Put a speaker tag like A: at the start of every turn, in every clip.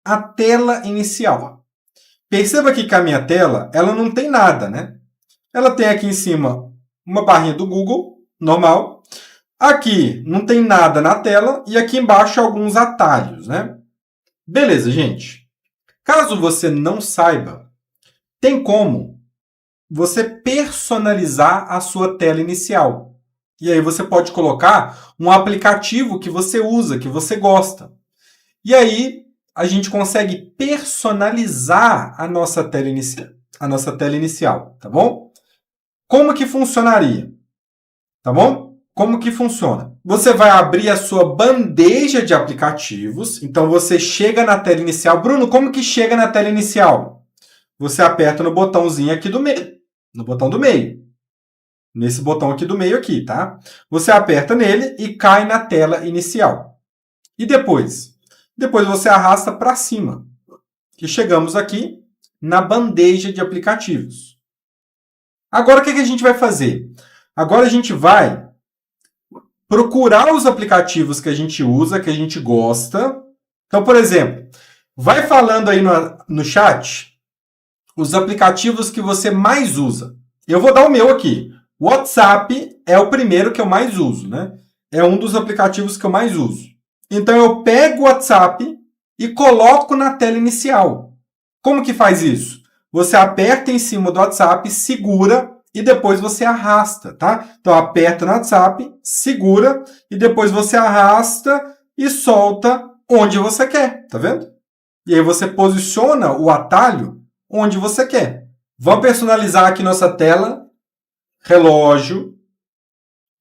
A: a tela inicial. Perceba aqui que a minha tela, ela não tem nada, né? Ela tem aqui em cima uma barrinha do Google, normal. Aqui não tem nada na tela e aqui embaixo alguns atalhos, né? Beleza, gente. Caso você não saiba, tem como você personalizar a sua tela inicial. E aí você pode colocar um aplicativo que você usa, que você gosta. E aí a gente consegue personalizar a nossa tela inicial, tá bom? Como que funcionaria? Tá bom? Como que funciona? Você vai abrir a sua bandeja de aplicativos. Então você chega na tela inicial. Bruno, como que chega na tela inicial? Você aperta no botãozinho aqui do meio. No botão do meio. Nesse botão aqui do meio aqui, tá? Você aperta nele e cai na tela inicial. E depois? Depois você arrasta para cima. E chegamos aqui na bandeja de aplicativos. Agora o que a gente vai fazer? Agora a gente vai procurar os aplicativos que a gente usa, que a gente gosta. Então, por exemplo, vai falando aí no chat os aplicativos que você mais usa. Eu vou dar o meu aqui. O WhatsApp é o primeiro que eu mais uso, né? É um dos aplicativos que eu mais uso. Então, eu pego o WhatsApp e coloco na tela inicial. Como que faz isso? Você aperta em cima do WhatsApp, segura e depois você arrasta, tá? Então, aperta no WhatsApp, segura e depois você arrasta e solta onde você quer, tá vendo? E aí você posiciona o atalho onde você quer. Vamos personalizar aqui nossa tela, relógio,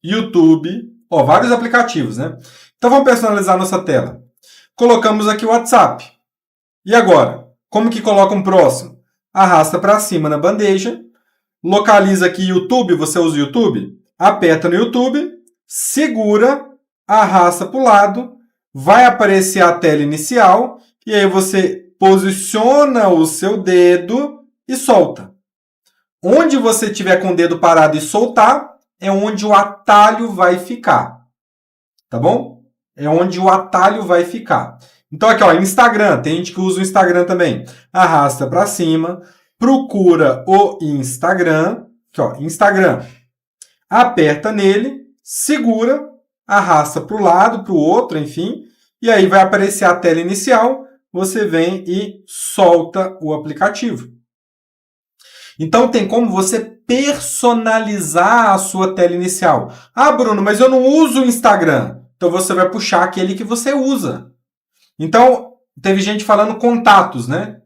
A: YouTube, vários aplicativos, né? Então, vamos personalizar nossa tela. Colocamos aqui o WhatsApp. E agora? Como que coloca um próximo? Arrasta para cima na bandeja, localiza aqui YouTube, você usa o YouTube? Aperta no YouTube, segura, arrasta para o lado, vai aparecer a tela inicial, e aí você posiciona o seu dedo e solta. Onde você tiver com o dedo parado e soltar, é onde o atalho vai ficar. Tá bom? É onde o atalho vai ficar. Então aqui, Instagram. Tem gente que usa o Instagram também. Arrasta para cima, procura o Instagram. Aqui, Instagram. Aperta nele, segura, arrasta para o lado, para o outro, enfim. E aí vai aparecer a tela inicial. Você vem e solta o aplicativo. Então, tem como você personalizar a sua tela inicial. Ah, Bruno, mas eu não uso o Instagram. Então, você vai puxar aquele que você usa. Então, teve gente falando contatos, né?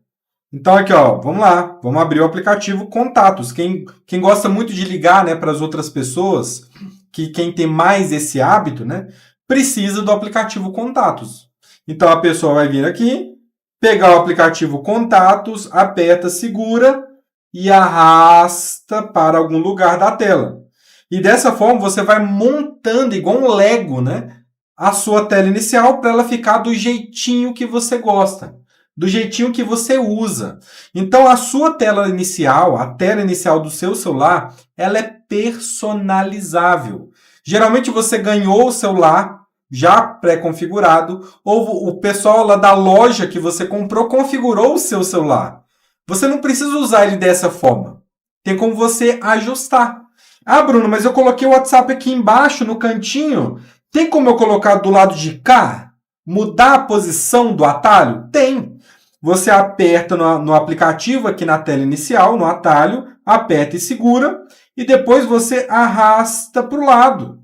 A: Então, aqui, vamos lá. Vamos abrir o aplicativo Contatos. Quem gosta muito de ligar, né, para as outras pessoas, quem tem mais esse hábito, né, precisa do aplicativo Contatos. Então, a pessoa vai vir aqui, pegar o aplicativo Contatos, aperta, segura e arrasta para algum lugar da tela. E dessa forma você vai montando, igual um Lego, né, a sua tela inicial para ela ficar do jeitinho que você gosta, do jeitinho que você usa. Então a sua tela inicial, a tela inicial do seu celular, ela é personalizável. Geralmente você ganhou o celular já pré-configurado, ou o pessoal lá da loja que você comprou configurou o seu celular. Você não precisa usar ele dessa forma. Tem como você ajustar. Ah, Bruno, mas eu coloquei o WhatsApp aqui embaixo, no cantinho. Tem como eu colocar do lado de cá? Mudar a posição do atalho? Tem. Você aperta no aplicativo aqui na tela inicial, no atalho, aperta e segura, e depois você arrasta para o lado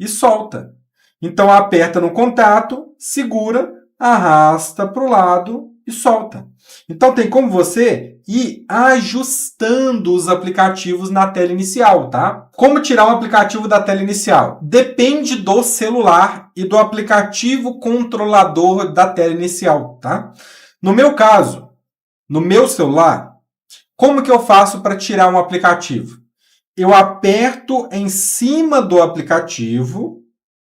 A: e solta. Então, aperta no contato, segura, arrasta para o lado e solta. Então, tem como você ir ajustando os aplicativos na tela inicial, tá? Como tirar um aplicativo da tela inicial? Depende do celular e do aplicativo controlador da tela inicial, tá? No meu caso, no meu celular, como que eu faço para tirar um aplicativo? Eu aperto em cima do aplicativo,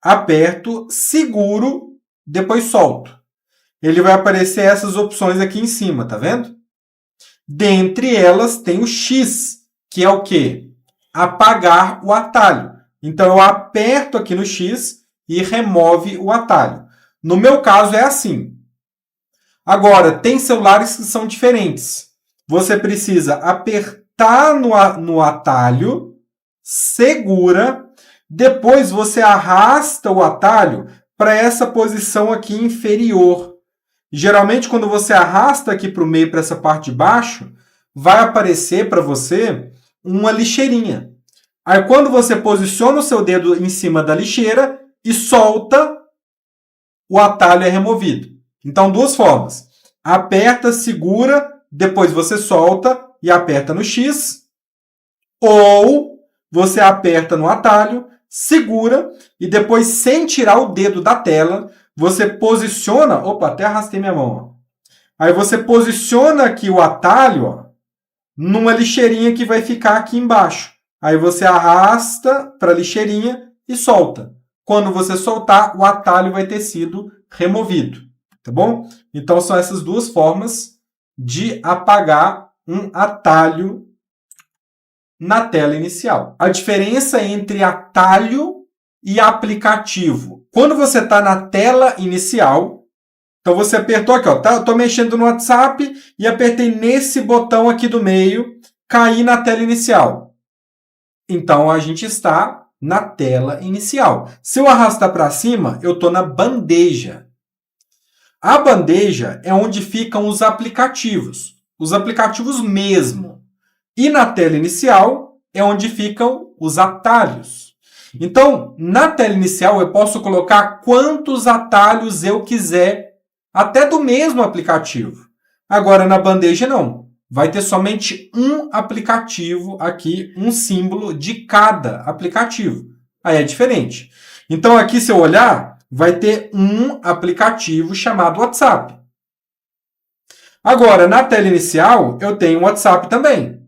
A: aperto, seguro, depois solto. Ele vai aparecer essas opções aqui em cima, tá vendo? Dentre elas tem o X, que é o quê? Apagar o atalho. Então, eu aperto aqui no X e remove o atalho. No meu caso, é assim. Agora, tem celulares que são diferentes. Você precisa apertar no atalho, segura, depois você arrasta o atalho para essa posição aqui inferior. Geralmente, quando você arrasta aqui para o meio, para essa parte de baixo, vai aparecer para você uma lixeirinha. Aí, quando você posiciona o seu dedo em cima da lixeira e solta, o atalho é removido. Então, duas formas. Aperta, segura, depois você solta e aperta no X. Ou você aperta no atalho, segura e depois, sem tirar o dedo da tela, você posiciona... Opa, até arrastei minha mão. Ó. Aí você posiciona aqui o atalho, ó, numa lixeirinha que vai ficar aqui embaixo. Aí você arrasta para a lixeirinha e solta. Quando você soltar, o atalho vai ter sido removido. Tá bom? Então, são essas duas formas de apagar um atalho na tela inicial. A diferença entre atalho e aplicativo. Quando você está na tela inicial, então você apertou aqui, ó, tá? Eu estou mexendo no WhatsApp e apertei nesse botão aqui do meio, caí na tela inicial. Então, a gente está na tela inicial. Se eu arrastar para cima, eu estou na bandeja. A bandeja é onde ficam os aplicativos mesmo. E na tela inicial é onde ficam os atalhos. Então, na tela inicial, eu posso colocar quantos atalhos eu quiser, até do mesmo aplicativo. Agora, na bandeja, não. Vai ter somente um aplicativo aqui, um símbolo de cada aplicativo. Aí é diferente. Então, aqui, se eu olhar, vai ter um aplicativo chamado WhatsApp. Agora, na tela inicial, eu tenho o WhatsApp também.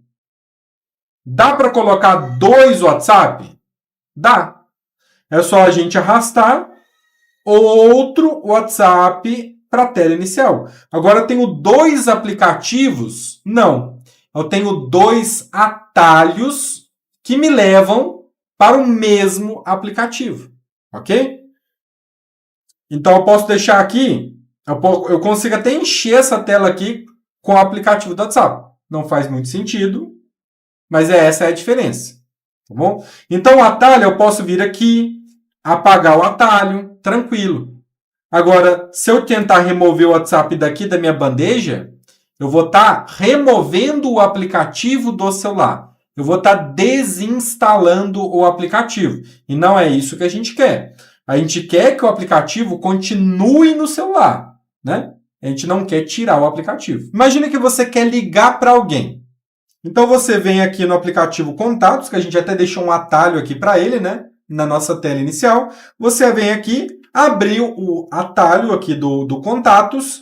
A: Dá para colocar dois WhatsApp? Dá. É só a gente arrastar outro WhatsApp para a tela inicial. Agora, eu tenho dois aplicativos? Não. Eu tenho dois atalhos que me levam para o mesmo aplicativo. Ok? Então, eu posso deixar aqui, eu consigo até encher essa tela aqui com o aplicativo do WhatsApp. Não faz muito sentido, mas essa é a diferença. Tá bom? Então, o atalho, eu posso vir aqui, apagar o atalho, tranquilo. Agora, se eu tentar remover o WhatsApp daqui da minha bandeja, eu vou estar removendo o aplicativo do celular. Eu vou estar desinstalando o aplicativo. E não é isso que a gente quer. A gente quer que o aplicativo continue no celular, né? A gente não quer tirar o aplicativo. Imagina que você quer ligar para alguém. Então, você vem aqui no aplicativo Contatos, que a gente até deixou um atalho aqui para ele, né? Na nossa tela inicial. Você vem aqui, abriu o atalho aqui do Contatos,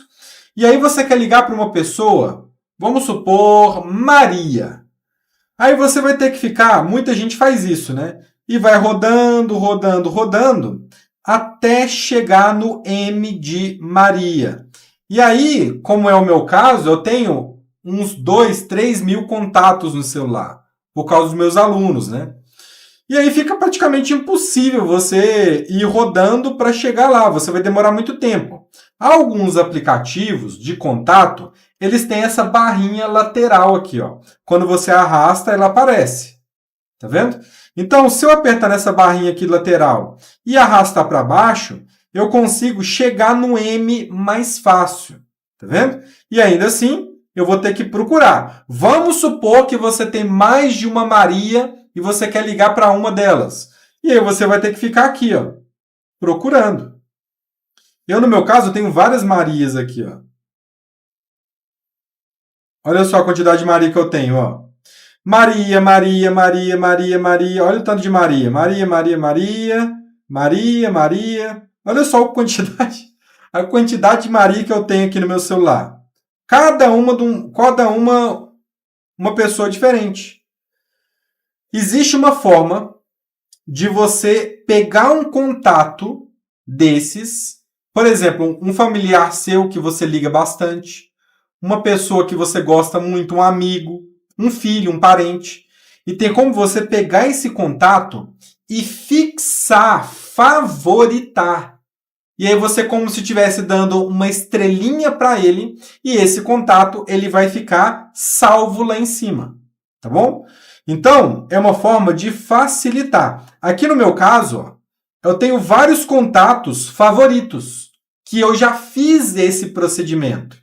A: e aí você quer ligar para uma pessoa, vamos supor, Maria. Aí você vai ter que ficar, muita gente faz isso, né? E vai rodando, rodando, rodando, até chegar no M de Maria. E aí, como é o meu caso, eu tenho uns 2, 3 mil contatos no celular, por causa dos meus alunos, né? E aí fica praticamente impossível você ir rodando para chegar lá, você vai demorar muito tempo. Alguns aplicativos de contato, eles têm essa barrinha lateral aqui, ó. Quando você arrasta, ela aparece. Tá vendo? Então, se eu apertar nessa barrinha aqui lateral e arrastar para baixo, eu consigo chegar no M mais fácil. Tá vendo? E ainda assim, eu vou ter que procurar. Vamos supor que você tem mais de uma Maria e você quer ligar para uma delas. E aí você vai ter que ficar aqui, ó, procurando. Eu, no meu caso, tenho várias Marias aqui, ó. Olha só a quantidade de Maria que eu tenho, ó. Maria, Maria, Maria, Maria, Maria. Olha o tanto de Maria. Maria, Maria, Maria. Maria, Maria. Olha só a quantidade de Maria que eu tenho aqui no meu celular. Cada uma uma pessoa diferente. Existe uma forma de você pegar um contato desses, por exemplo, um familiar seu que você liga bastante, uma pessoa que você gosta muito, um amigo, um filho, um parente, e tem como você pegar esse contato e fixar, favoritar. e aí você como se estivesse dando uma estrelinha para ele, e esse contato ele vai ficar salvo lá em cima, tá bom? Então, é uma forma de facilitar. Aqui no meu caso, ó, eu tenho vários contatos favoritos, que eu já fiz esse procedimento,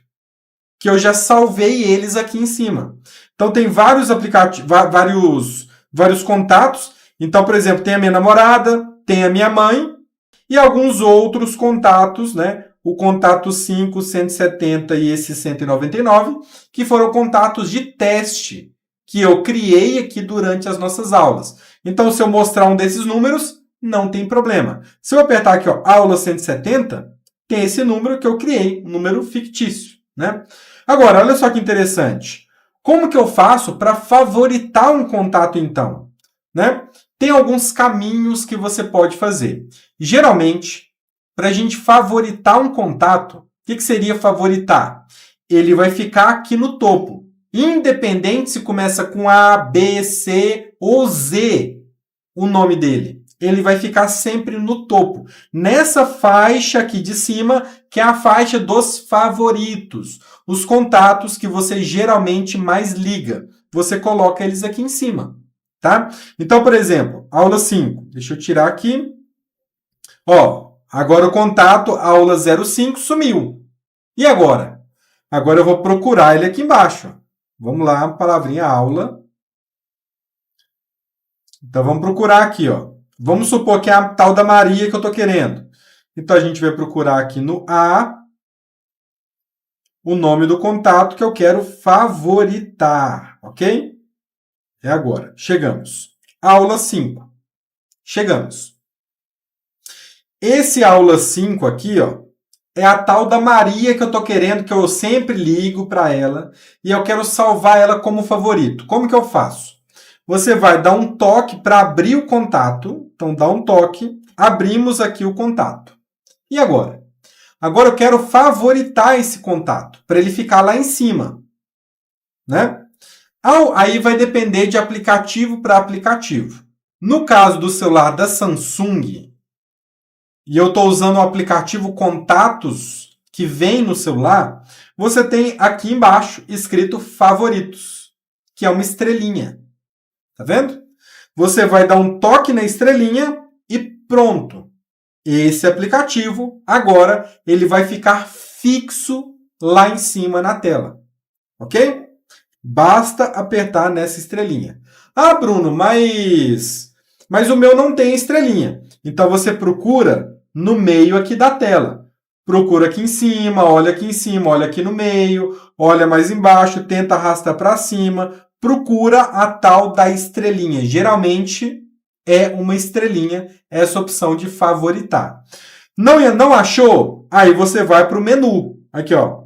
A: que eu já salvei eles aqui em cima. Então, tem vários aplicativos, vários contatos. Então, por exemplo, tem a minha namorada, tem a minha mãe, e alguns outros contatos, né? O contato 5, 170 e esse 199, que foram contatos de teste que eu criei aqui durante as nossas aulas. Então, se eu mostrar um desses números, não tem problema. Se eu apertar aqui, ó, aula 170, tem esse número que eu criei, um número fictício, né? Agora, olha só que interessante. Como que eu faço para favoritar um contato, então? Né? Tem alguns caminhos que você pode fazer. Geralmente, para a gente favoritar um contato, o que seria favoritar? Ele vai ficar aqui no topo. Independente se começa com A, B, C ou Z, o nome dele. Ele vai ficar sempre no topo. Nessa faixa aqui de cima, que é a faixa dos favoritos. Os contatos que você geralmente mais liga. Você coloca eles aqui em cima. Tá? Então, por exemplo, aula 5. Deixa eu tirar aqui. Ó, agora o contato, aula 05, sumiu. E agora? Agora eu vou procurar ele aqui embaixo. Vamos lá, palavrinha aula. Então, vamos procurar aqui, ó. Vamos supor que é a tal da Maria que eu estou querendo. Então, a gente vai procurar aqui no A o nome do contato que eu quero favoritar, ok? É agora. Chegamos. Aula 5. Chegamos. Esse aula 5 aqui, ó, é a tal da Maria que eu estou querendo, que eu sempre ligo para ela, e eu quero salvar ela como favorito. Como que eu faço? Você vai dar um toque para abrir o contato. Então, dá um toque. Abrimos aqui o contato. E agora? Agora eu quero favoritar esse contato, para ele ficar lá em cima. Né? Aí vai depender de aplicativo para aplicativo. No caso do celular da Samsung, e eu estou usando o aplicativo Contatos, que vem no celular, você tem aqui embaixo escrito Favoritos, que é uma estrelinha. Tá vendo? Você vai dar um toque na estrelinha e pronto. Esse aplicativo, agora, ele vai ficar fixo lá em cima na tela. Ok? Basta apertar nessa estrelinha. Ah, Bruno, mas o meu não tem estrelinha. Então, você procura no meio aqui da tela. Procura aqui em cima, olha aqui em cima, olha aqui no meio, olha mais embaixo, tenta arrastar para cima, procura a tal da estrelinha. Geralmente é uma estrelinha essa opção de favoritar. Não achou? Aí você vai para o menu. Aqui, ó.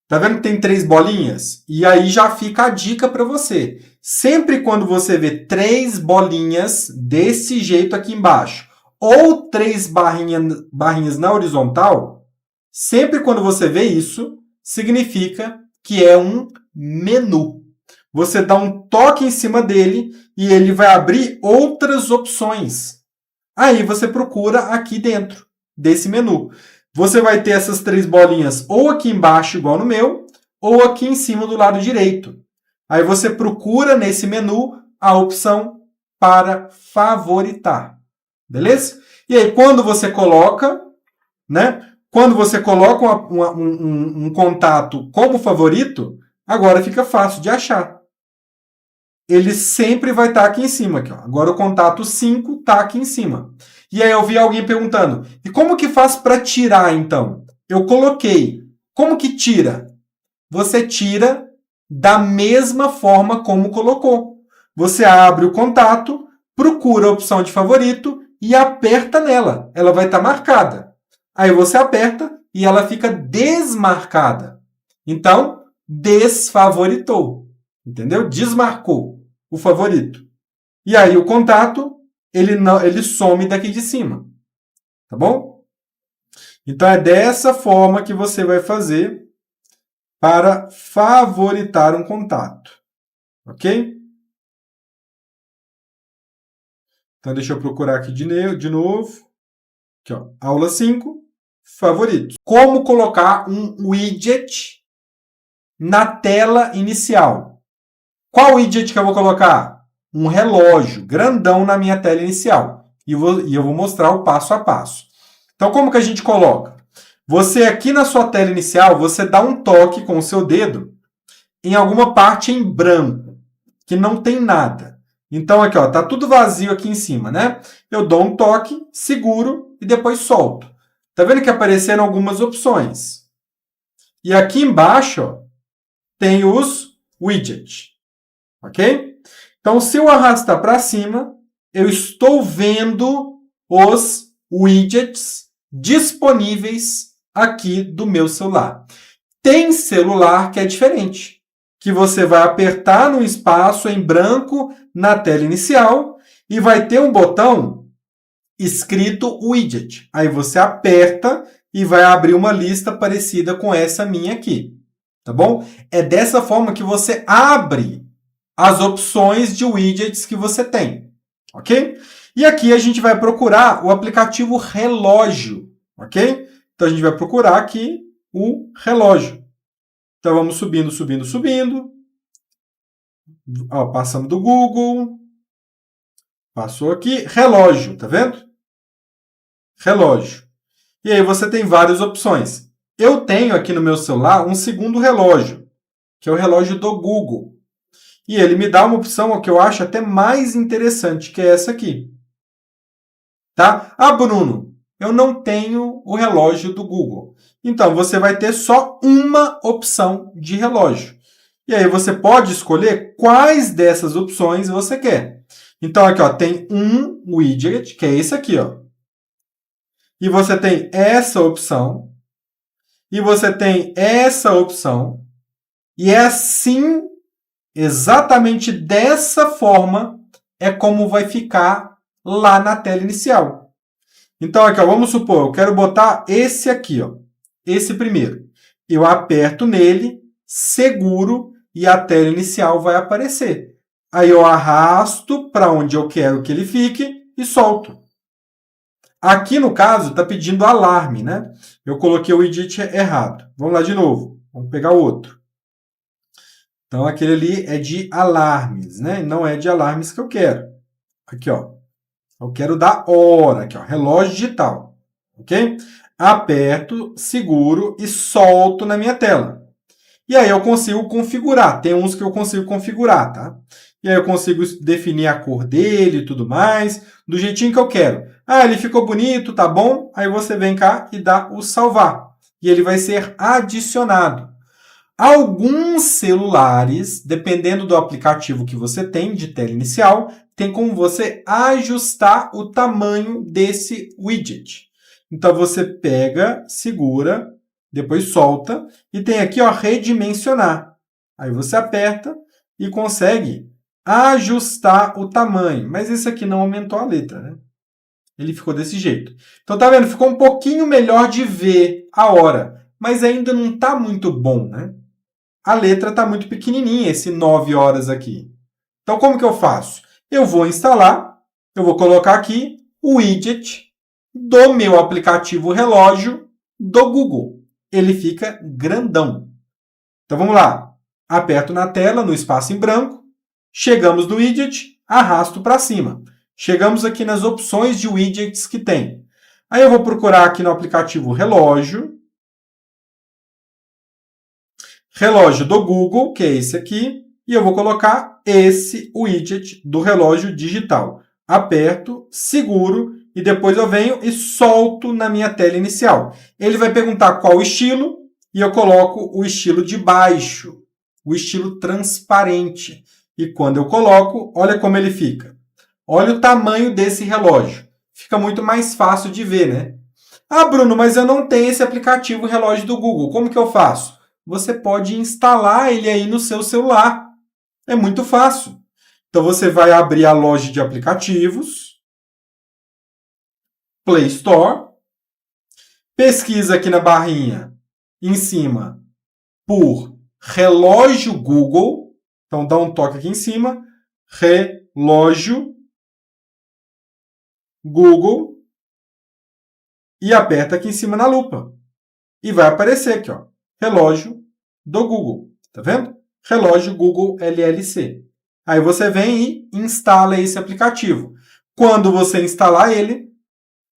A: Tá vendo que tem 3 bolinhas? E aí já fica a dica para você. Sempre quando você vê 3 bolinhas desse jeito aqui embaixo, ou 3 barrinhas na horizontal, sempre quando você vê isso, significa que é um menu. Você dá um toque em cima dele e ele vai abrir outras opções. Aí você procura aqui dentro desse menu. Você vai ter essas 3 bolinhas ou aqui embaixo, igual no meu, ou aqui em cima do lado direito. Aí você procura nesse menu a opção para favoritar. Beleza? E aí, quando você coloca, né? Quando você coloca um contato como favorito, agora fica fácil de achar. Ele sempre vai estar aqui em cima. Aqui, ó. Agora o contato 5 está aqui em cima. E aí eu vi alguém perguntando, e como que faz para tirar, então? Eu coloquei. Como que tira? Você tira da mesma forma como colocou. Você abre o contato, procura a opção de favorito e aperta nela. Ela vai estar marcada. Aí você aperta e ela fica desmarcada. Então, desfavoritou. Entendeu? Desmarcou o favorito. E aí o contato, ele some daqui de cima. Tá bom? Então é dessa forma que você vai fazer para favoritar um contato. Ok? Então deixa eu procurar aqui de novo. Aqui, ó, aula 5, favoritos. Como colocar um widget na tela inicial. Qual widget que eu vou colocar? Um relógio grandão na minha tela inicial. E eu vou mostrar o passo a passo. Então, como que a gente coloca? Você aqui na sua tela inicial, você dá um toque com o seu dedo em alguma parte em branco, que não tem nada. Então, aqui, ó, tá tudo vazio aqui em cima, né? Eu dou um toque, seguro e depois solto. Tá vendo que apareceram algumas opções? E aqui embaixo, ó, tem os widgets, ok? Então, se eu arrastar para cima, eu estou vendo os widgets disponíveis aqui do meu celular. Tem celular que é diferente, que você vai apertar no espaço em branco na tela inicial e vai ter um botão escrito widget. Aí você aperta e vai abrir uma lista parecida com essa minha aqui, tá bom? É dessa forma que você abre as opções de widgets que você tem, ok? E aqui a gente vai procurar o aplicativo relógio, ok? Então a gente vai procurar aqui o relógio. Então vamos subindo, subindo, subindo. Ó, passamos do Google. Passou aqui. Relógio, tá vendo? Relógio. E aí você tem várias opções. Eu tenho aqui no meu celular um segundo relógio, que é o relógio do Google. E ele me dá uma opção que eu acho até mais interessante, que é essa aqui. Tá? Ah, Bruno, eu não tenho o relógio do Google. Então, você vai ter só uma opção de relógio. E aí você pode escolher quais dessas opções você quer. Então, aqui ó, tem um widget, que é esse aqui. Ó. E você tem essa opção. E você tem essa opção. E é assim, exatamente dessa forma, é como vai ficar lá na tela inicial. Então, aqui, ó, vamos supor, eu quero botar esse aqui, ó, esse primeiro. Eu aperto nele, seguro, e a tela inicial vai aparecer. Aí eu arrasto para onde eu quero que ele fique e solto. Aqui, no caso, está pedindo alarme, né? Eu coloquei o widget errado. Vamos lá de novo. Vamos pegar outro. Então, aquele ali é de alarmes, né? Não é de alarmes que eu quero. Aqui, ó. Eu quero da hora, aqui, ó, relógio digital, ok? Aperto, seguro e solto na minha tela. E aí eu consigo configurar. Tem uns que eu consigo configurar, tá? E aí eu consigo definir a cor dele e tudo mais, do jeitinho que eu quero. Ah, ele ficou bonito, tá bom? Aí você vem cá e dá o salvar. E ele vai ser adicionado. Alguns celulares, dependendo do aplicativo que você tem de tela inicial, tem como você ajustar o tamanho desse widget. Então você pega, segura, depois solta e tem aqui ó, redimensionar. Aí você aperta e consegue ajustar o tamanho. Mas esse aqui não aumentou a letra, né? Ele ficou desse jeito. Então tá vendo? Ficou um pouquinho melhor de ver a hora, mas ainda não está muito bom, né? A letra está muito pequenininha, esse 9 horas aqui. Então, como que eu faço? Eu vou instalar, eu vou colocar aqui o widget do meu aplicativo relógio do Google. Ele fica grandão. Então, vamos lá. Aperto na tela, no espaço em branco. Chegamos no widget, arrasto para cima. Chegamos aqui nas opções de widgets que tem. Aí eu vou procurar aqui no aplicativo relógio. Relógio do Google, que é esse aqui, e eu vou colocar esse widget do relógio digital. Aperto, seguro, e depois eu venho e solto na minha tela inicial. Ele vai perguntar qual estilo, e eu coloco o estilo de baixo, o estilo transparente. E quando eu coloco, olha como ele fica. Olha o tamanho desse relógio. Fica muito mais fácil de ver, né? Ah, Bruno, mas eu não tenho esse aplicativo relógio do Google. Como que eu faço? Você pode instalar ele aí no seu celular. É muito fácil. Então, você vai abrir a loja de aplicativos, Play Store, pesquisa aqui na barrinha, em cima, por relógio Google. Então, dá um toque aqui em cima, relógio Google. e aperta aqui em cima na lupa. E vai aparecer aqui, ó, relógio do Google. Tá vendo? Relógio Google LLC. Aí você vem e instala esse aplicativo. Quando você instalar ele,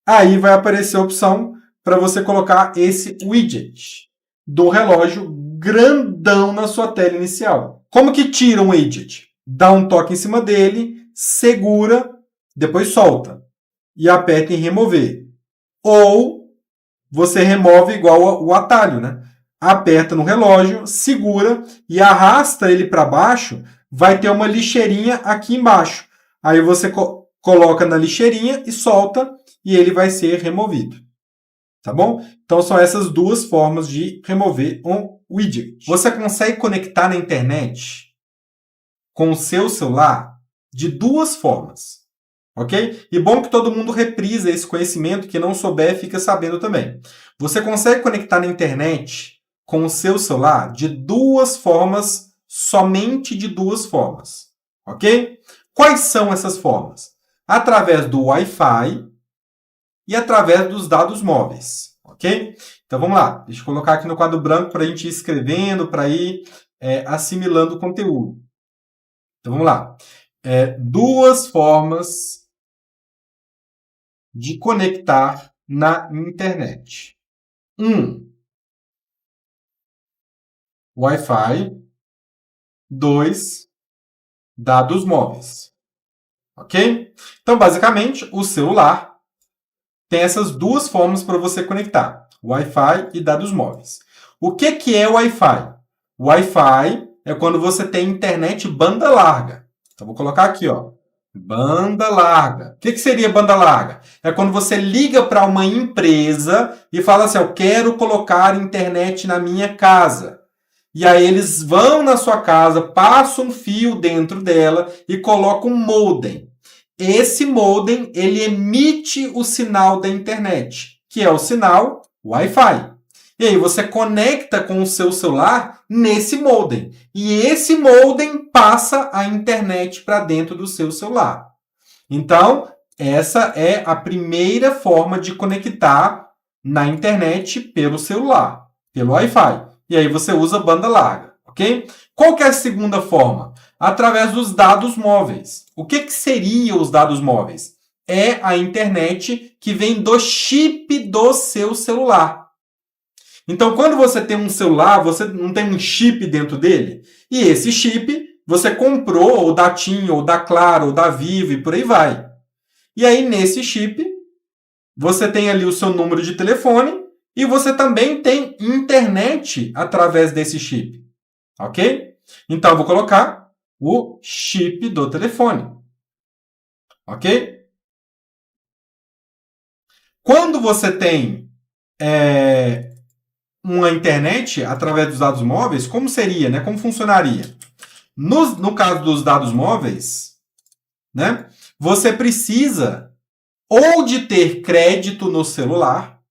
A: aí vai aparecer a opção para você colocar esse widget do relógio grandão na sua tela inicial. Como que tira um widget? Dá um toque em cima dele, segura, depois solta e aperta em remover. Ou você remove igual o atalho, né? Aperta no relógio, segura e arrasta ele para baixo, vai ter uma lixeirinha aqui embaixo. Aí você coloca na lixeirinha e solta e ele vai ser removido. Tá bom? Então são essas duas formas de remover um widget. Você consegue conectar na internet com o seu celular de duas formas. Ok? E bom que todo mundo reprisa esse conhecimento, que não souber fica sabendo também. Você consegue conectar na internet com o seu celular de duas formas, somente de duas formas. Ok? Quais são essas formas? Através do Wi-Fi e através dos dados móveis. Ok? Então vamos lá. Deixa eu colocar aqui no quadro branco para a gente ir escrevendo, para ir assimilando o conteúdo. Então vamos lá. Duas formas de conectar na internet. 1. Wi-Fi. 2. Dados móveis. Ok? Então, basicamente, o celular tem essas duas formas para você conectar. Wi-Fi e dados móveis. O que é o Wi-Fi? O Wi-Fi é quando você tem internet banda larga. Então, vou colocar aqui, ó. Banda larga. O que seria banda larga? É quando você liga para uma empresa e fala assim, eu quero colocar internet na minha casa. E aí eles vão na sua casa, passam um fio dentro dela e colocam um modem. Esse modem, ele emite o sinal da internet, que é o sinal Wi-Fi. E aí você conecta com o seu celular nesse modem. E esse modem passa a internet para dentro do seu celular. Então, essa é a primeira forma de conectar na internet pelo celular, pelo Wi-Fi. E aí você usa banda larga, ok? Qual que é a segunda forma? Através dos dados móveis. O que seriam os dados móveis? É a internet que vem do chip do seu celular. Então, quando você tem um celular, você não tem um chip dentro dele? E esse chip você comprou ou da TIM, ou da Claro, ou da Vivo e por aí vai. E aí, nesse chip, você tem ali o seu número de telefone e você também tem internet através desse chip. Ok? Então, eu vou colocar o chip do telefone. Ok? Quando você tem uma internet através dos dados móveis, como seria, né? Como funcionaria? No caso dos dados móveis, né? Você precisa ou de ter crédito no celular,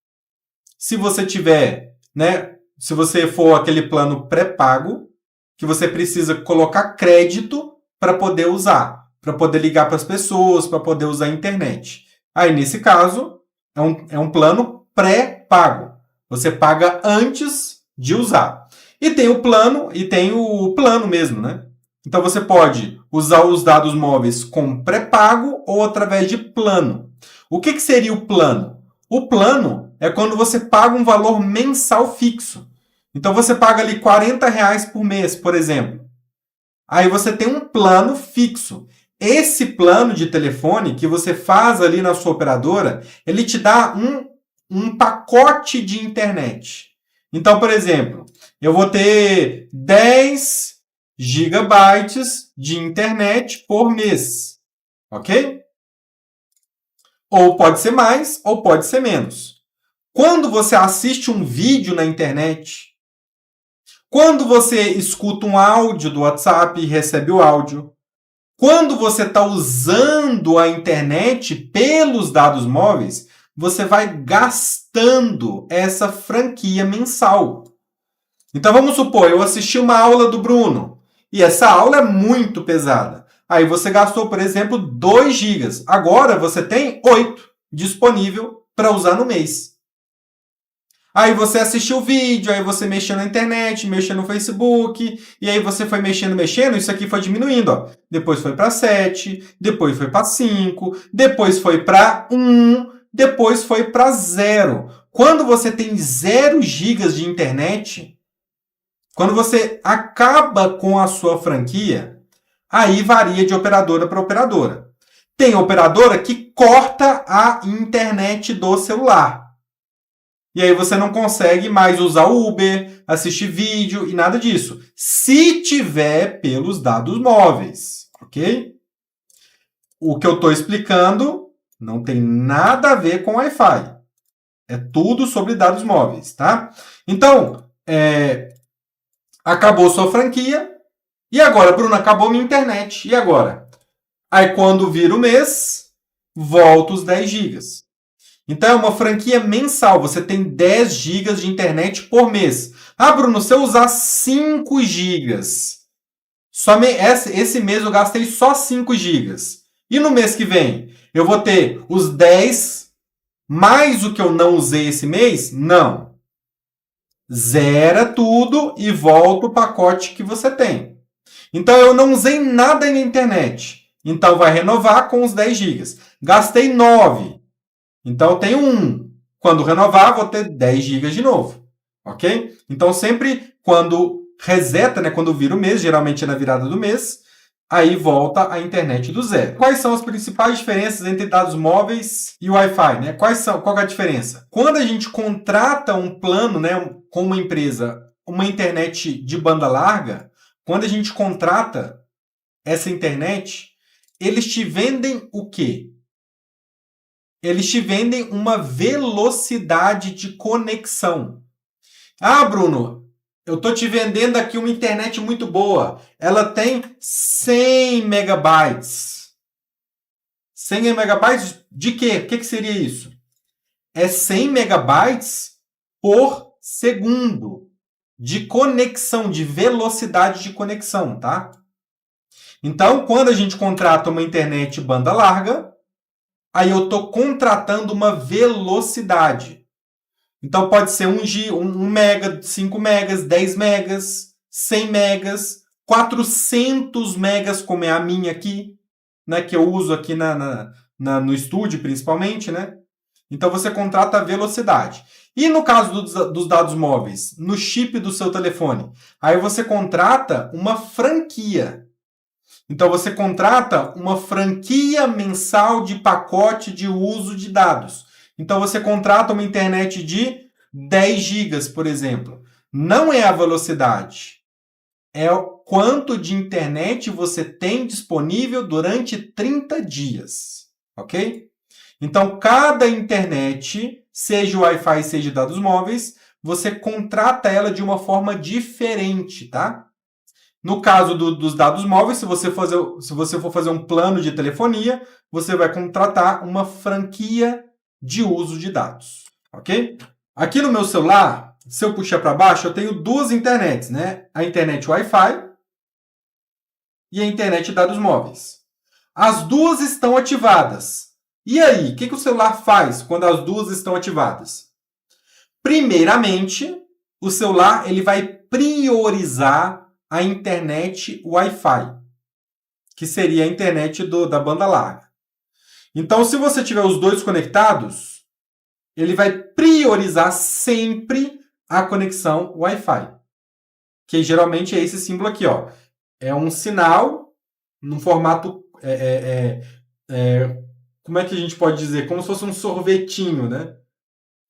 A: se você tiver, né? Se você for aquele plano pré-pago, que você precisa colocar crédito para poder usar, para poder ligar para as pessoas, para poder usar a internet. Aí, nesse caso, é um plano pré-pago. Você paga antes de usar. E tem o plano mesmo, né? Então, você pode usar os dados móveis com pré-pago ou através de plano. O que seria o plano? O plano é quando você paga um valor mensal fixo. Então, você paga ali R$40 por mês, por exemplo. Aí você tem um plano fixo. Esse plano de telefone que você faz ali na sua operadora, ele te dá um pacote de internet. Então, por exemplo, eu vou ter 10 gigabytes de internet por mês. Ok? Ou pode ser mais, ou pode ser menos. Quando você assiste um vídeo na internet, quando você escuta um áudio do WhatsApp e recebe o áudio, quando você está usando a internet pelos dados móveis, você vai gastando essa franquia mensal. Então vamos supor, eu assisti uma aula do Bruno e essa aula é muito pesada. Aí você gastou, por exemplo, 2 GB. Agora você tem 8 disponível para usar no mês. Aí você assistiu o vídeo, aí você mexeu na internet, mexeu no Facebook, e aí você foi mexendo, isso aqui foi diminuindo, ó. Depois foi para 7, depois foi para 5, depois foi para 1, depois foi para 0. Quando você tem 0 GB de internet, quando você acaba com a sua franquia, aí varia de operadora para operadora. Tem operadora que corta a internet do celular. E aí você não consegue mais usar o Uber, assistir vídeo e nada disso. Se tiver pelos dados móveis, ok? O que eu estou explicando não tem nada a ver com Wi-Fi. É tudo sobre dados móveis, tá? Então, acabou sua franquia. E agora, Bruno, acabou minha internet. E agora? Aí quando vira o mês, volta os 10 gigas. Então é uma franquia mensal, você tem 10 gigas de internet por mês. Ah, Bruno, se eu usar 5 gigas, esse mês eu gastei só 5 gigas. E no mês que vem, eu vou ter os 10 mais o que eu não usei esse mês? Não. Zera tudo e volta o pacote que você tem. Então eu não usei nada na internet. Então vai renovar com os 10 gigas. Gastei 9. Então, eu tenho 1. Quando renovar, vou ter 10 GB de novo. Ok? Então, sempre quando reseta, né, quando vira o mês, geralmente é na virada do mês, aí volta a internet do zero. Quais são as principais diferenças entre dados móveis e Wi-Fi? Né? Qual é a diferença? Quando a gente contrata um plano, né, com uma empresa, uma internet de banda larga, quando a gente contrata essa internet, eles te vendem o quê? Eles te vendem uma velocidade de conexão. Ah, Bruno, eu estou te vendendo aqui uma internet muito boa. Ela tem 100 megabytes. 100 megabytes de quê? O que seria isso? É 100 megabytes por segundo de conexão, de velocidade de conexão, tá? Então, quando a gente contrata uma internet banda larga, aí eu estou contratando uma velocidade. Então, pode ser 1 mega, 5 megas, 10 megas, 100 megas, 400 megas, como é a minha aqui, né, que eu uso aqui no estúdio, principalmente, né? Então, você contrata a velocidade. E no caso dos dados móveis, no chip do seu telefone, aí você contrata uma franquia. Então, você contrata uma franquia mensal de pacote de uso de dados. Então, você contrata uma internet de 10 gigas, por exemplo. Não é a velocidade. É o quanto de internet você tem disponível durante 30 dias. Ok? Então, cada internet, seja Wi-Fi, seja dados móveis, você contrata ela de uma forma diferente, tá? No caso dos dados móveis, se você for fazer um plano de telefonia, você vai contratar uma franquia de uso de dados, ok? Aqui no meu celular, se eu puxar para baixo, eu tenho duas internets, né? A internet Wi-Fi e a internet de dados móveis. As duas estão ativadas. E aí, o que o celular faz quando as duas estão ativadas? Primeiramente, o celular ele vai priorizar a internet Wi-Fi, que seria a internet da banda larga. Então, se você tiver os dois conectados, ele vai priorizar sempre a conexão Wi-Fi, que geralmente é esse símbolo aqui, ó. É um sinal no formato, como é que a gente pode dizer? Como se fosse um sorvetinho, né?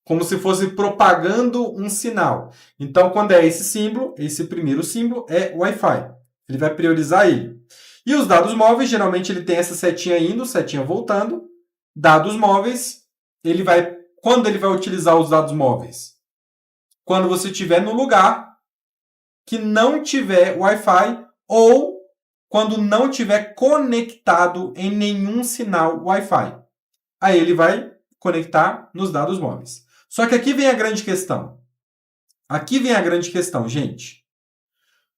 A: Como se fosse propagando um sinal. Então, quando é esse símbolo, esse primeiro símbolo é Wi-Fi. Ele vai priorizar ele. E os dados móveis, geralmente ele tem essa setinha indo, setinha voltando. Dados móveis, quando ele vai utilizar os dados móveis? Quando você estiver no lugar que não tiver Wi-Fi ou quando não tiver conectado em nenhum sinal Wi-Fi. Aí ele vai conectar nos dados móveis. Só que aqui vem a grande questão. Aqui vem a grande questão, gente.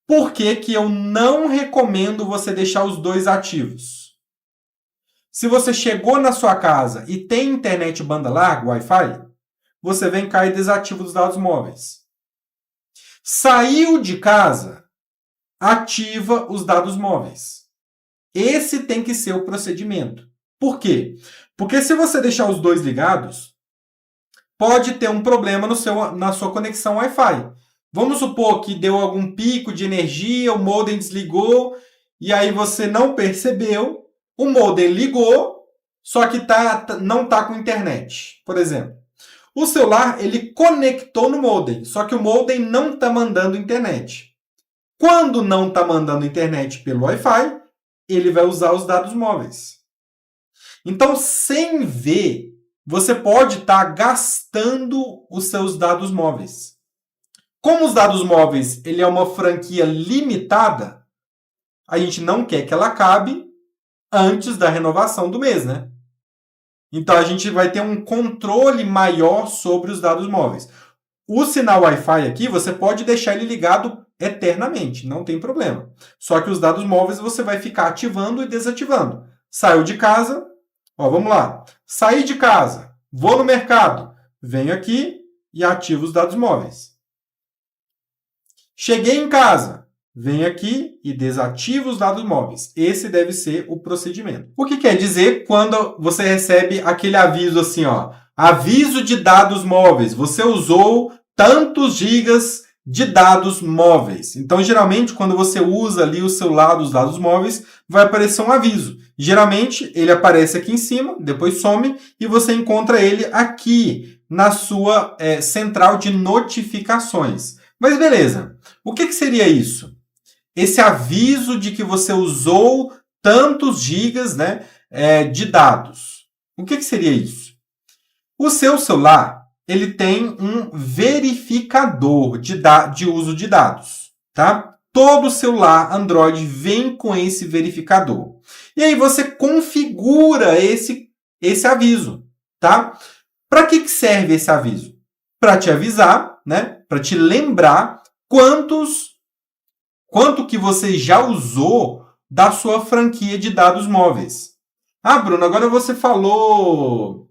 A: Por que eu não recomendo você deixar os dois ativos? Se você chegou na sua casa e tem internet banda larga, Wi-Fi, você vem cá e desativa os dados móveis. Saiu de casa, ativa os dados móveis. Esse tem que ser o procedimento. Por quê? Porque se você deixar os dois ligados, pode ter um problema na sua conexão Wi-Fi. Vamos supor que deu algum pico de energia, o modem desligou, e aí você não percebeu, o modem ligou, só que não está com internet, por exemplo. O celular, ele conectou no modem, só que o modem não está mandando internet. Quando não está mandando internet pelo Wi-Fi, ele vai usar os dados móveis. Então, sem ver, você pode estar gastando os seus dados móveis. Como os dados móveis ele é uma franquia limitada, a gente não quer que ela acabe antes da renovação do mês, né? Então, a gente vai ter um controle maior sobre os dados móveis. O sinal Wi-Fi aqui, você pode deixar ele ligado eternamente, não tem problema. Só que os dados móveis você vai ficar ativando e desativando. Saiu de casa, vamos lá. Saí de casa, vou no mercado, venho aqui e ativo os dados móveis. Cheguei em casa, venho aqui e desativo os dados móveis. Esse deve ser o procedimento. O que quer dizer quando você recebe aquele aviso assim, aviso de dados móveis. Você usou tantos gigas de dados móveis. Então, geralmente, quando você usa ali o celular dos dados móveis, vai aparecer um aviso. Geralmente, ele aparece aqui em cima, depois some, e você encontra ele aqui na sua central de notificações. Mas beleza, o que seria isso? Esse aviso de que você usou tantos gigas, né, de dados. O que seria isso? O seu celular ele tem um verificador de uso de dados. Tá? Todo celular Android vem com esse verificador. E aí você configura esse aviso. Tá? Para que serve esse aviso? Para te avisar, né? Para te lembrar quanto que você já usou da sua franquia de dados móveis. Bruno, agora você falou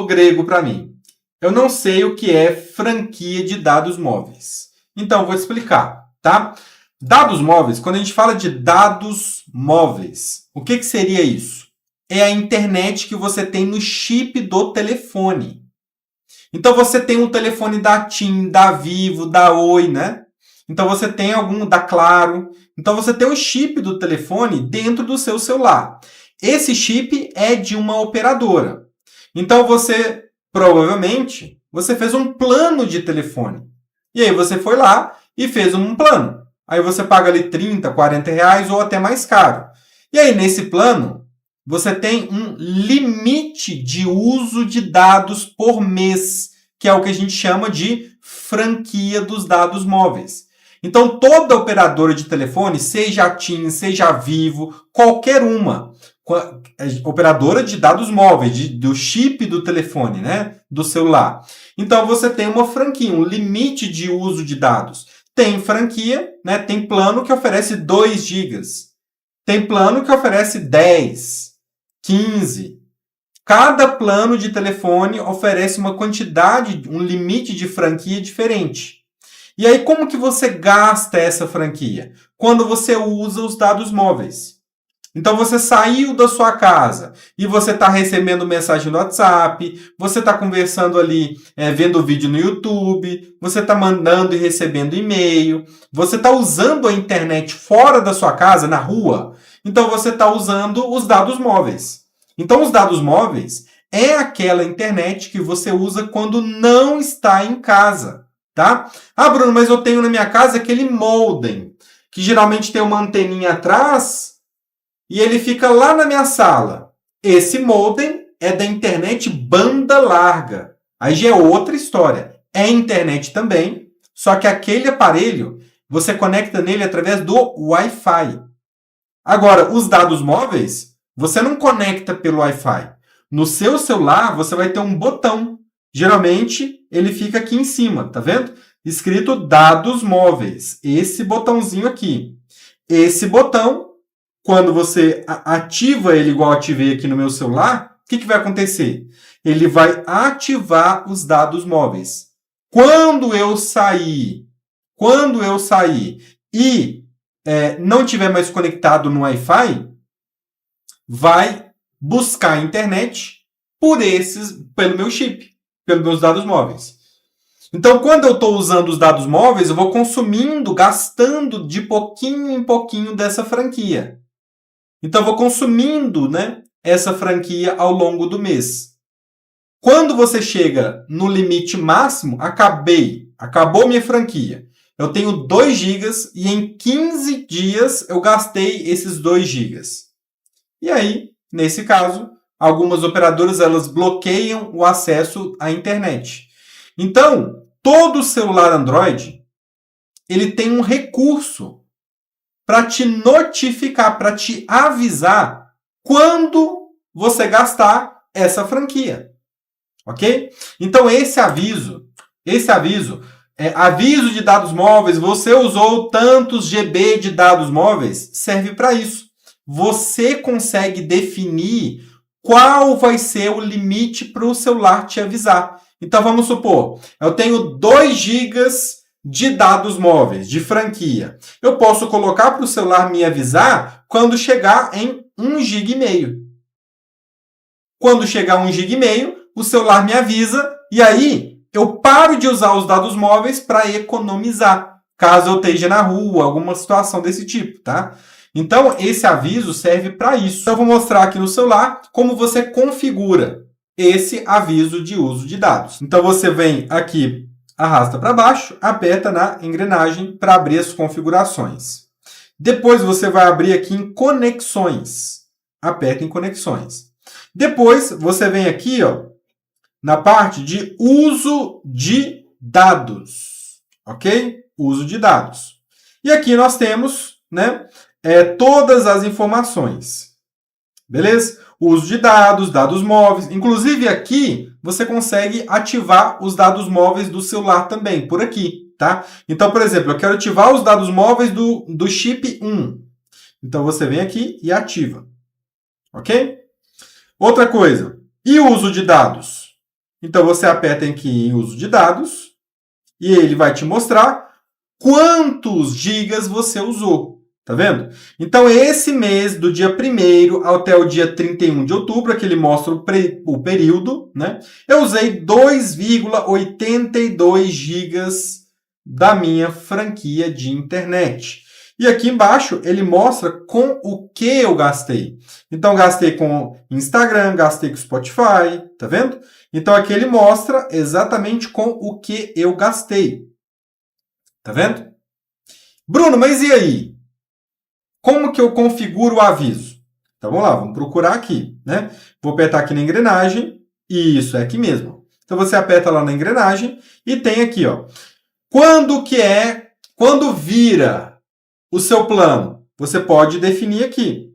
A: grego para mim. Eu não sei o que é franquia de dados móveis. Então, vou te explicar, tá? Dados móveis, quando a gente fala de dados móveis, o que seria isso? É a internet que você tem no chip do telefone. Então, você tem um telefone da TIM, da Vivo, da Oi, né? Então, você tem algum da Claro. Então, você tem o chip do telefone dentro do seu celular. Esse chip é de uma operadora. Então, provavelmente, você fez um plano de telefone. E aí, você foi lá e fez um plano. Aí, você paga ali 30, 40 reais ou até mais caro. E aí, nesse plano, você tem um limite de uso de dados por mês, que é o que a gente chama de franquia dos dados móveis. Então, toda operadora de telefone, seja a TIM, seja a Vivo, qualquer uma, operadora de dados móveis, do chip do telefone, né, do celular. Então, você tem uma franquia, um limite de uso de dados. Tem franquia, né, tem plano que oferece 2 gigas. Tem plano que oferece 10, 15. Cada plano de telefone oferece uma quantidade, um limite de franquia diferente. E aí, como que você gasta essa franquia? Quando você usa os dados móveis. Então, você saiu da sua casa e você está recebendo mensagem no WhatsApp, você está conversando ali, vendo vídeo no YouTube, você está mandando e recebendo e-mail, você está usando a internet fora da sua casa, na rua, então você está usando os dados móveis. Então, os dados móveis é aquela internet que você usa quando não está em casa. Tá? Bruno, mas eu tenho na minha casa aquele modem, que geralmente tem uma anteninha atrás e ele fica lá na minha sala. Esse modem é da internet banda larga. Aí já é outra história. É internet também, só que aquele aparelho, você conecta nele através do Wi-Fi. Agora, os dados móveis, você não conecta pelo Wi-Fi. No seu celular, você vai ter um botão. Geralmente, ele fica aqui em cima, tá vendo? Escrito dados móveis. Esse botãozinho aqui. Esse botão, quando você ativa ele igual eu ativei aqui no meu celular, que vai acontecer? Ele vai ativar os dados móveis. Quando eu sair e não tiver mais conectado no Wi-Fi, vai buscar a internet pelo meu chip, pelos meus dados móveis. Então, quando eu estou usando os dados móveis, eu vou consumindo, gastando de pouquinho em pouquinho dessa franquia. Então, eu vou consumindo, né, essa franquia ao longo do mês. Quando você chega no limite máximo, acabou minha franquia. Eu tenho 2 GB e em 15 dias eu gastei esses 2 GB. E aí, nesse caso, algumas operadoras elas bloqueiam o acesso à internet. Então, todo celular Android ele tem um recurso para te notificar, para te avisar quando você gastar essa franquia. Ok? Então, esse aviso aviso de dados móveis, você usou tantos GB de dados móveis, serve para isso. Você consegue definir qual vai ser o limite para o celular te avisar. Então, vamos supor, eu tenho 2 GB de dados móveis, de franquia. Eu posso colocar para o celular me avisar quando chegar em 1,5 GB. Quando chegar a 1,5 GB, o celular me avisa e aí eu paro de usar os dados móveis para economizar, caso eu esteja na rua, alguma situação desse tipo, tá? Então, esse aviso serve para isso. Então, eu vou mostrar aqui no celular como você configura esse aviso de uso de dados. Então, você vem aqui, arrasta para baixo, aperta na engrenagem para abrir as configurações. Depois, você vai abrir aqui em conexões. Aperta em conexões. Depois, você vem aqui, ó, na parte de uso de dados. Ok? Uso de dados. E aqui nós temos, né, todas as informações. Beleza? Uso de dados, dados móveis. Inclusive aqui você consegue ativar os dados móveis do celular também, por aqui, tá? Então, por exemplo, eu quero ativar os dados móveis do chip 1. Então você vem aqui e ativa. Ok? Outra coisa. E o uso de dados? Então você aperta aqui em uso de dados e ele vai te mostrar quantos gigas você usou. Tá vendo? Então, esse mês, do dia 1º até o dia 31 de outubro, que ele mostra o período, né? Eu usei 2,82 gigas da minha franquia de internet. E aqui embaixo, ele mostra com o que eu gastei. Então, gastei com Instagram, gastei com Spotify, tá vendo? Então, aqui ele mostra exatamente com o que eu gastei. Tá vendo? Bruno, mas e aí? Como que eu configuro o aviso? Então, vamos lá, vamos procurar aqui, né? Vou apertar aqui na engrenagem, e isso é aqui mesmo. Então, você aperta lá na engrenagem e tem aqui, ó. Quando vira o seu plano? Você pode definir aqui.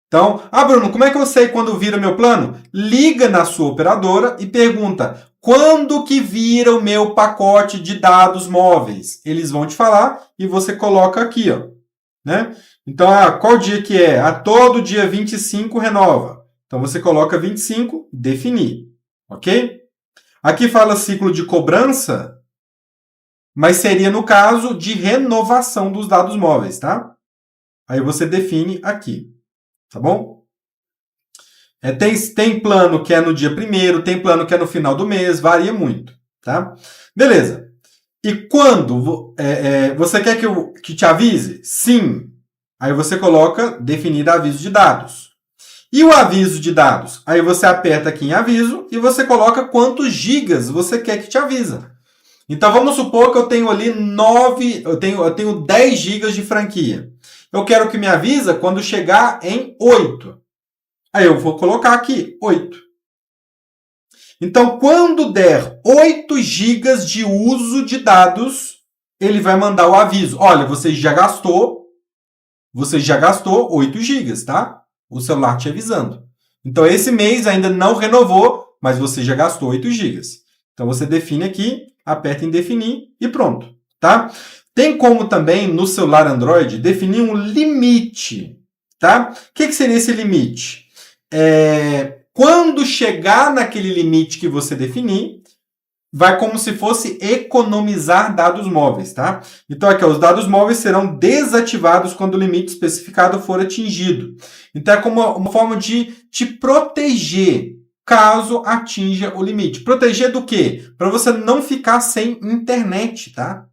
A: Então, Bruno, como é que eu sei quando vira meu plano? Liga na sua operadora e pergunta, quando que vira o meu pacote de dados móveis? Eles vão te falar e você coloca aqui, ó, né? Então, qual dia que é? Todo dia 25 renova. Então, você coloca 25, definir. Ok? Aqui fala ciclo de cobrança, mas seria no caso de renovação dos dados móveis, tá? Aí você define aqui, tá bom? Tem plano que é no dia 1º, tem plano que é no final do mês, varia muito, tá? Beleza. E quando você quer que te avise? Sim. Aí você coloca definir aviso de dados. E o aviso de dados? Aí você aperta aqui em aviso e você coloca quantos gigas você quer que te avisa. Então vamos supor que eu tenho ali eu tenho 10 gigas de franquia. Eu quero que me avisa quando chegar em 8. Aí eu vou colocar aqui 8. Então quando der 8 gigas de uso de dados, ele vai mandar o aviso. Olha, você já gastou 8 gigas, tá? O celular te avisando. Então, esse mês ainda não renovou, mas você já gastou 8 gigas. Então, você define aqui, aperta em definir e pronto, tá? Tem como também, no celular Android, definir um limite, tá? O que seria esse limite? Quando chegar naquele limite que você definir, vai como se fosse economizar dados móveis, tá? Então, aqui, ó, os dados móveis serão desativados quando o limite especificado for atingido. Então, é como uma forma de te proteger caso atinja o limite. Proteger do quê? Para você não ficar sem internet, tá?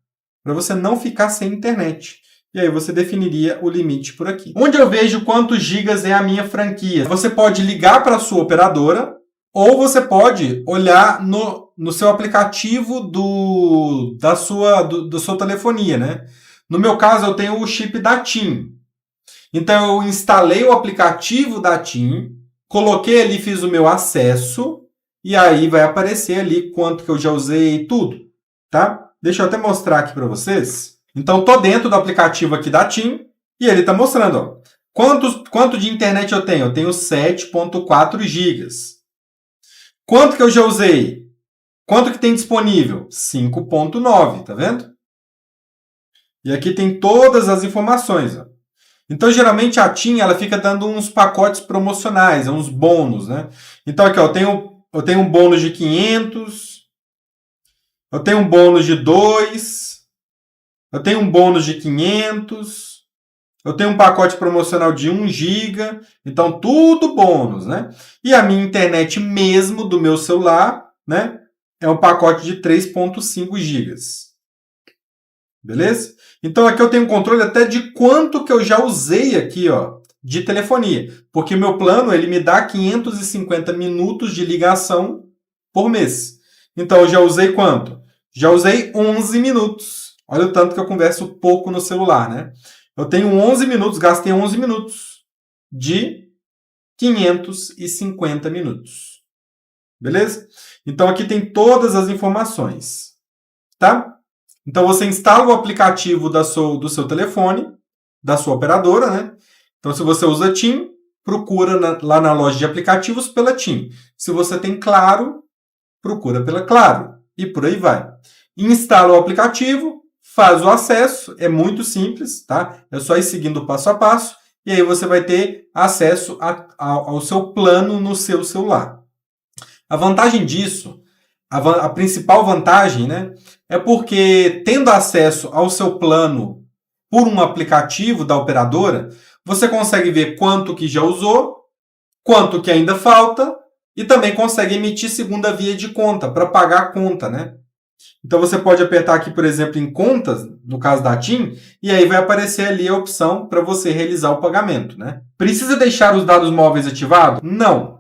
A: Para você não ficar sem internet. E aí você definiria o limite por aqui. Onde eu vejo quantos gigas é a minha franquia? Você pode ligar para a sua operadora, ou você pode olhar no seu aplicativo da sua telefonia, né? No meu caso, eu tenho o chip da TIM. Então, eu instalei o aplicativo da TIM, coloquei ali, fiz o meu acesso, e aí vai aparecer ali quanto que eu já usei, tudo, tá? Deixa eu até mostrar aqui para vocês. Então, tô dentro do aplicativo aqui da TIM, e ele está mostrando, ó, quanto de internet eu tenho? Eu tenho 7,4 gigas. Quanto que eu já usei? Quanto que tem disponível? 5,9, tá vendo? E aqui tem todas as informações. Ó. Então, geralmente, a TIM ela fica dando uns pacotes promocionais, uns bônus, né? Então, aqui, ó, eu tenho um bônus de 500, eu tenho um bônus de 2, eu tenho um bônus de 500, eu tenho um pacote promocional de 1 GB, então tudo bônus, né? E a minha internet mesmo do meu celular, né, é um pacote de 3,5 GB. Beleza? Então aqui eu tenho controle até de quanto que eu já usei aqui, ó, de telefonia, porque meu plano ele me dá 550 minutos de ligação por mês. Então eu já usei quanto? Já usei 11 minutos. Olha o tanto que eu converso pouco no celular, né? Eu tenho 11 minutos, gastei 11 minutos de 550 minutos. Beleza? Então, aqui tem todas as informações. Tá? Então, você instala o aplicativo do seu telefone, da sua operadora, né? Então, se você usa TIM, procura lá na loja de aplicativos pela TIM. Se você tem Claro, procura pela Claro. E por aí vai. Instala o aplicativo, faz o acesso, é muito simples, tá? É só ir seguindo passo a passo e aí você vai ter acesso ao seu plano no seu celular. A vantagem disso, a principal vantagem, né, é porque tendo acesso ao seu plano por um aplicativo da operadora, você consegue ver quanto que já usou, quanto que ainda falta e também consegue emitir segunda via de conta para pagar a conta, né? Então, você pode apertar aqui, por exemplo, em contas, no caso da TIM, e aí vai aparecer ali a opção para você realizar o pagamento, né? Precisa deixar os dados móveis ativados? Não.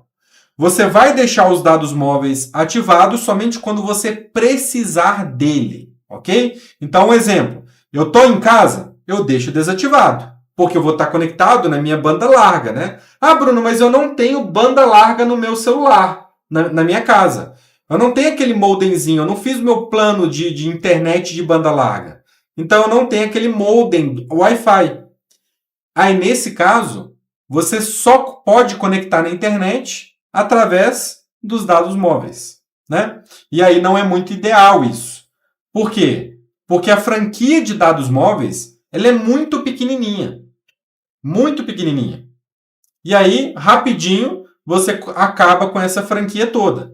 A: Você vai deixar os dados móveis ativados somente quando você precisar dele, ok? Então, um exemplo. Eu estou em casa, eu deixo desativado, porque eu vou estar conectado na minha banda larga, né? Ah, Bruno, mas eu não tenho banda larga no meu celular, na minha casa. Eu não tenho aquele modemzinho, eu não fiz meu plano de internet de banda larga. Então, eu não tenho aquele modem Wi-Fi. Aí, nesse caso, você só pode conectar na internet através dos dados móveis, né? E aí não é muito ideal isso. Por quê? Porque a franquia de dados móveis ela é muito pequenininha. Muito pequenininha. E aí, rapidinho, você acaba com essa franquia toda.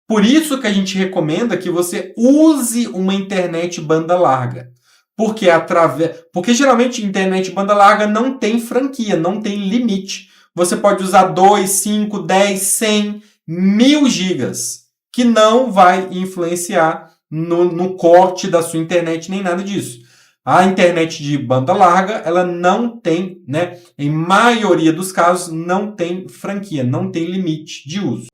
A: Por isso que a gente recomenda que você use uma internet banda larga. Porque geralmente internet banda larga não tem franquia, não tem limite. Você pode usar 2, 5, 10, 100, 1000 gigas, que não vai influenciar no corte da sua internet nem nada disso. A internet de banda larga, ela não tem, né? Em maioria dos casos, não tem franquia, não tem limite de uso.